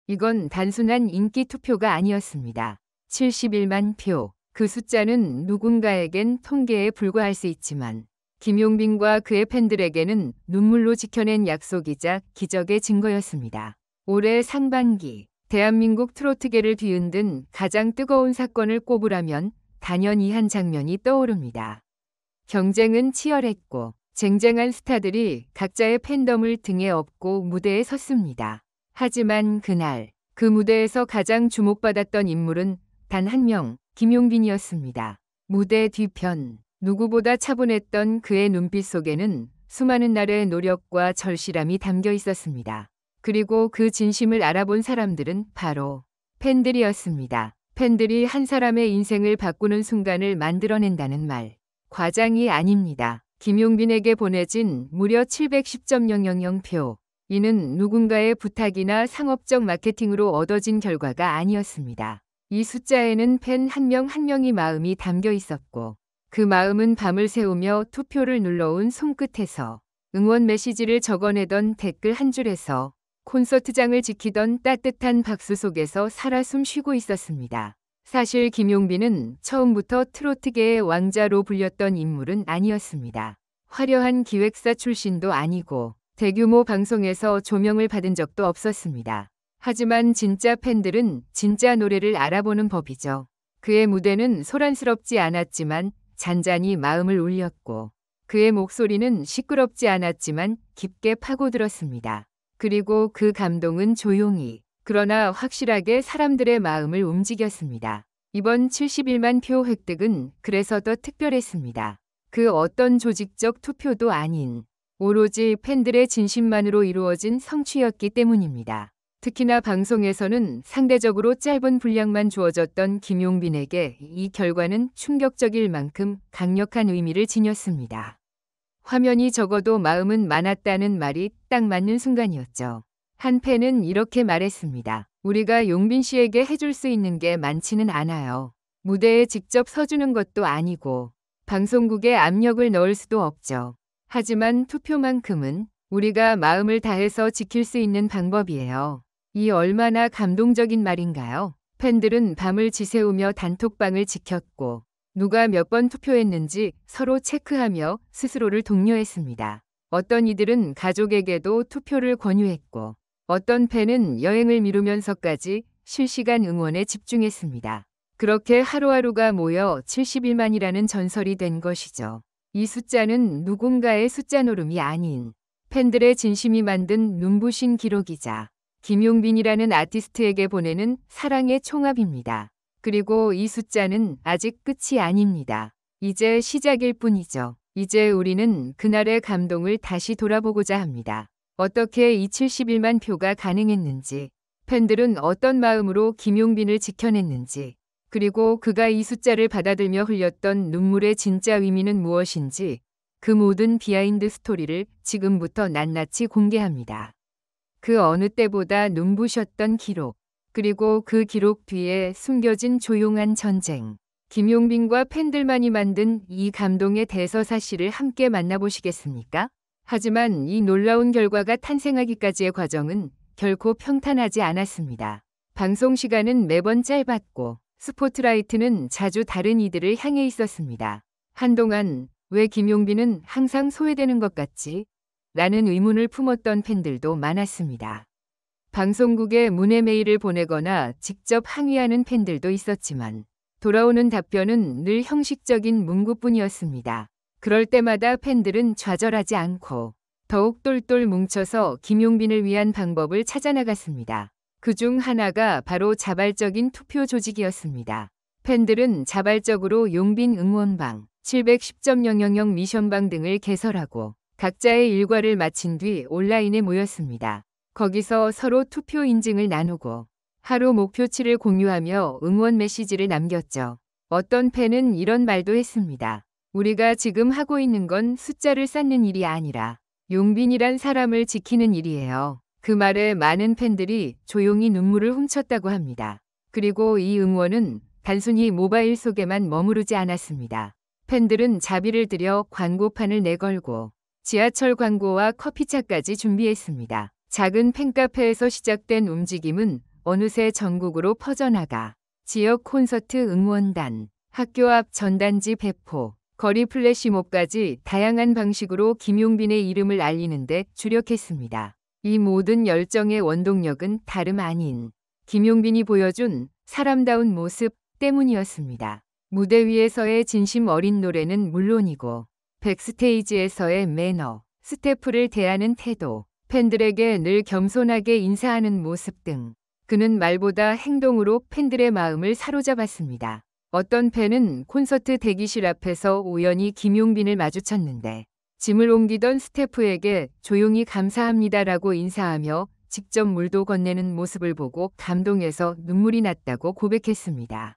이건 단순한 인기 투표가 아니었습니다. 71만 표. 그 숫자는 누군가에겐 통계에 불과할 수 있지만 김용빈과 그의 팬들에게는 눈물로 지켜낸 약속이자 기적의 증거였습니다. 올해 상반기 대한민국 트로트계를 뒤흔든 가장 뜨거운 사건을 꼽으라면 단연 이 한 장면이 떠오릅니다. 경쟁은 치열했고 쟁쟁한 스타들이 각자의 팬덤을 등에 업고 무대에 섰습니다. 하지만 그날 그 무대에서 가장 주목받았던 인물은 단 한 명, 김용빈이었습니다. 무대 뒤편 누구보다 차분했던 그의 눈빛 속에는 수많은 날의 노력과 절실함이 담겨 있었습니다. 그리고 그 진심을 알아본 사람들은 바로 팬들이었습니다. 팬들이 한 사람의 인생을 바꾸는 순간을 만들어낸다는 말, 과장이 아닙니다. 김용빈에게 보내진 무려 710.000표. 이는 누군가의 부탁이나 상업적 마케팅으로 얻어진 결과가 아니었습니다. 이 숫자에는 팬 한 명 한 명의 마음이 담겨 있었고 그 마음은 밤을 새우며 투표를 눌러온 손끝에서 응원 메시지를 적어내던 댓글 한 줄에서 콘서트장을 지키던 따뜻한 박수 속에서 살아 숨쉬고 있었습니다. 사실 김용빈은 처음부터 트로트계의 왕자로 불렸던 인물은 아니었습니다. 화려한 기획사 출신도 아니고 대규모 방송에서 조명을 받은 적도 없었습니다. 하지만 진짜 팬들은 진짜 노래를 알아보는 법이죠. 그의 무대는 소란스럽지 않았지만 잔잔히 마음을 울렸고 그의 목소리는 시끄럽지 않았지만 깊게 파고들었습니다. 그리고 그 감동은 조용히 그러나 확실하게 사람들의 마음을 움직였습니다. 이번 71만 표 획득은 그래서 더 특별했습니다. 그 어떤 조직적 투표도 아닌 오로지 팬들의 진심만으로 이루어진 성취였기 때문입니다. 특히나 방송에서는 상대적으로 짧은 분량만 주어졌던 김용빈에게 이 결과는 충격적일 만큼 강력한 의미를 지녔습니다. 화면이 적어도 마음은 많았다는 말이 딱 맞는 순간이었죠. 한 팬은 이렇게 말했습니다. 우리가 용빈 씨에게 해줄 수 있는 게 많지는 않아요. 무대에 직접 서주는 것도 아니고 방송국에 압력을 넣을 수도 없죠. 하지만 투표만큼은 우리가 마음을 다해서 지킬 수 있는 방법이에요. 이 얼마나 감동적인 말인가요? 팬들은 밤을 지새우며 단톡방을 지켰고 누가 몇 번 투표했는지 서로 체크하며 스스로를 독려했습니다. 어떤 이들은 가족에게도 투표를 권유했고 어떤 팬은 여행을 미루면서까지 실시간 응원에 집중했습니다. 그렇게 하루하루가 모여 71만이라는 전설이 된 것이죠. 이 숫자는 누군가의 숫자 노름이 아닌 팬들의 진심이 만든 눈부신 기록이자 김용빈이라는 아티스트에게 보내는 사랑의 총합입니다. 그리고 이 숫자는 아직 끝이 아닙니다. 이제 시작일 뿐이죠. 이제 우리는 그날의 감동을 다시 돌아보고자 합니다. 어떻게 이 71만 표가 가능했는지, 팬들은 어떤 마음으로 김용빈을 지켜냈는지, 그리고 그가 이 숫자를 받아들며 흘렸던 눈물의 진짜 의미는 무엇인지 그 모든 비하인드 스토리를 지금부터 낱낱이 공개합니다. 그 어느 때보다 눈부셨던 기록, 그리고 그 기록 뒤에 숨겨진 조용한 전쟁. 김용빈과 팬들만이 만든 이 감동의 대서사실을 함께 만나보시겠습니까? 하지만 이 놀라운 결과가 탄생하기까지의 과정은 결코 평탄하지 않았습니다. 방송 시간은 매번 짧았고 스포트라이트는 자주 다른 이들을 향해 있었습니다. 한동안 왜 김용빈은 항상 소외되는 것 같지? 라는 의문을 품었던 팬들도 많았습니다. 방송국에 문의 메일을 보내거나 직접 항의하는 팬들도 있었지만 돌아오는 답변은 늘 형식적인 문구뿐이었습니다. 그럴 때마다 팬들은 좌절하지 않고 더욱 똘똘 뭉쳐서 김용빈을 위한 방법을 찾아나갔습니다. 그중 하나가 바로 자발적인 투표 조직이었습니다. 팬들은 자발적으로 용빈 응원방, 710.000 미션방 등을 개설하고 각자의 일과를 마친 뒤 온라인에 모였습니다. 거기서 서로 투표 인증을 나누고 하루 목표치를 공유하며 응원 메시지를 남겼죠. 어떤 팬은 이런 말도 했습니다. 우리가 지금 하고 있는 건 숫자를 쌓는 일이 아니라 용빈이란 사람을 지키는 일이에요. 그 말에 많은 팬들이 조용히 눈물을 훔쳤다고 합니다. 그리고 이 응원은 단순히 모바일 속에만 머무르지 않았습니다. 팬들은 자비를 들여 광고판을 내걸고 지하철 광고와 커피차까지 준비했습니다. 작은 팬카페에서 시작된 움직임은 어느새 전국으로 퍼져나가 지역 콘서트 응원단, 학교 앞 전단지 배포, 거리 플래시몹까지 다양한 방식으로 김용빈의 이름을 알리는 데 주력했습니다. 이 모든 열정의 원동력은 다름 아닌 김용빈이 보여준 사람다운 모습 때문이었습니다. 무대 위에서의 진심 어린 노래는 물론이고 백스테이지에서의 매너, 스태프를 대하는 태도, 팬들에게 늘 겸손하게 인사하는 모습 등 그는 말보다 행동으로 팬들의 마음을 사로잡았습니다. 어떤 팬은 콘서트 대기실 앞에서 우연히 김용빈을 마주쳤는데 짐을 옮기던 스태프에게 조용히 감사합니다라고 인사하며 직접 물도 건네는 모습을 보고 감동해서 눈물이 났다고 고백했습니다.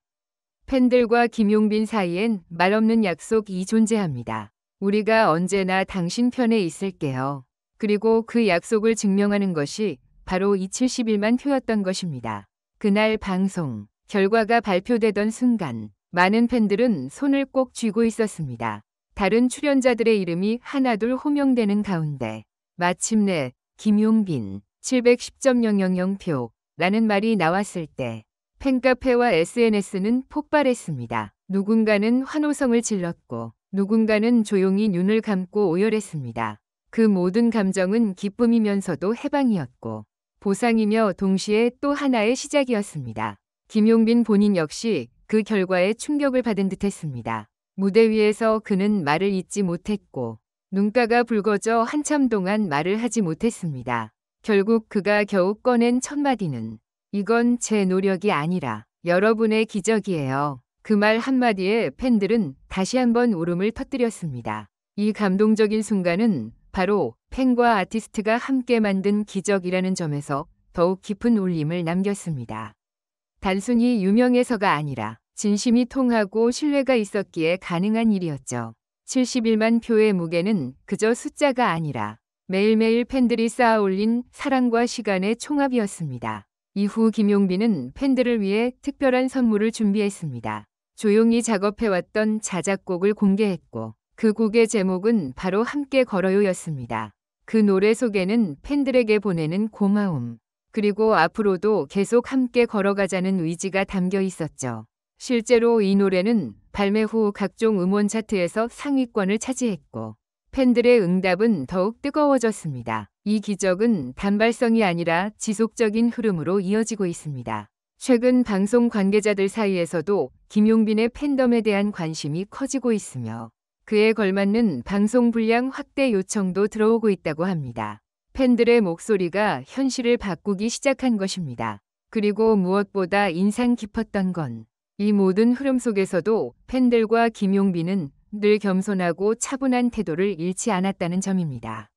팬들과 김용빈 사이엔 말없는 약속이 존재합니다. 우리가 언제나 당신 편에 있을게요. 그리고 그 약속을 증명하는 것이 바로 이 71만 표였던 것입니다. 그날 방송 결과가 발표되던 순간 많은 팬들은 손을 꼭 쥐고 있었습니다. 다른 출연자들의 이름이 하나둘 호명되는 가운데 마침내 김용빈 710.000표라는 말이 나왔을 때 팬카페와 SNS는 폭발했습니다. 누군가는 환호성을 질렀고 누군가는 조용히 눈을 감고 오열했습니다. 그 모든 감정은 기쁨이면서도 해방이었고 보상이며 동시에 또 하나의 시작이었습니다. 김용빈 본인 역시 그 결과에 충격을 받은 듯했습니다. 무대 위에서 그는 말을 잇지 못했고 눈가가 붉어져 한참 동안 말을 하지 못했습니다. 결국 그가 겨우 꺼낸 첫 마디는 이건 제 노력이 아니라 여러분의 기적이에요. 그 말 한마디에 팬들은 다시 한번 울음을 터뜨렸습니다. 이 감동적인 순간은 바로 팬과 아티스트가 함께 만든 기적이라는 점에서 더욱 깊은 울림을 남겼습니다. 단순히 유명해서가 아니라 진심이 통하고 신뢰가 있었기에 가능한 일이었죠. 71만 표의 무게는 그저 숫자가 아니라 매일매일 팬들이 쌓아 올린 사랑과 시간의 총합이었습니다. 이후 김용빈은 팬들을 위해 특별한 선물을 준비했습니다. 조용히 작업해왔던 자작곡을 공개했고 그 곡의 제목은 바로 함께 걸어요였습니다. 그 노래 속에는 팬들에게 보내는 고마움, 그리고 앞으로도 계속 함께 걸어가자는 의지가 담겨 있었죠. 실제로 이 노래는 발매 후 각종 음원 차트에서 상위권을 차지했고 팬들의 응답은 더욱 뜨거워졌습니다. 이 기적은 단발성이 아니라 지속적인 흐름으로 이어지고 있습니다. 최근 방송 관계자들 사이에서도 김용빈의 팬덤에 대한 관심이 커지고 있으며 그에 걸맞는 방송 분량 확대 요청도 들어오고 있다고 합니다. 팬들의 목소리가 현실을 바꾸기 시작한 것입니다. 그리고 무엇보다 인상 깊었던 건 이 모든 흐름 속에서도 팬들과 김용빈은 늘 겸손하고 차분한 태도를 잃지 않았다는 점입니다.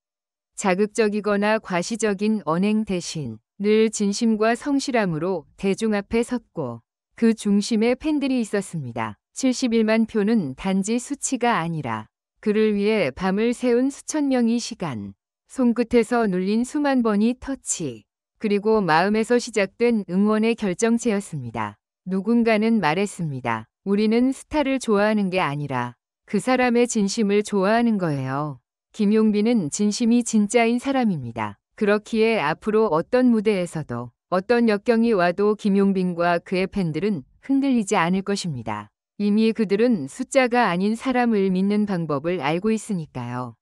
자극적이거나 과시적인 언행 대신 늘 진심과 성실함으로 대중 앞에 섰고 그 중심에 팬들이 있었습니다. 71만 표는 단지 수치가 아니라 그를 위해 밤을 새운 수천 명의 시간, 손끝에서 눌린 수만 번의 터치, 그리고 마음에서 시작된 응원의 결정체였습니다. 누군가는 말했습니다. 우리는 스타를 좋아하는 게 아니라 그 사람의 진심을 좋아하는 거예요. 김용빈은 진심이 진짜인 사람입니다. 그렇기에 앞으로 어떤 무대에서도 어떤 역경이 와도 김용빈과 그의 팬들은 흔들리지 않을 것입니다. 이미 그들은 숫자가 아닌 사람을 믿는 방법을 알고 있으니까요.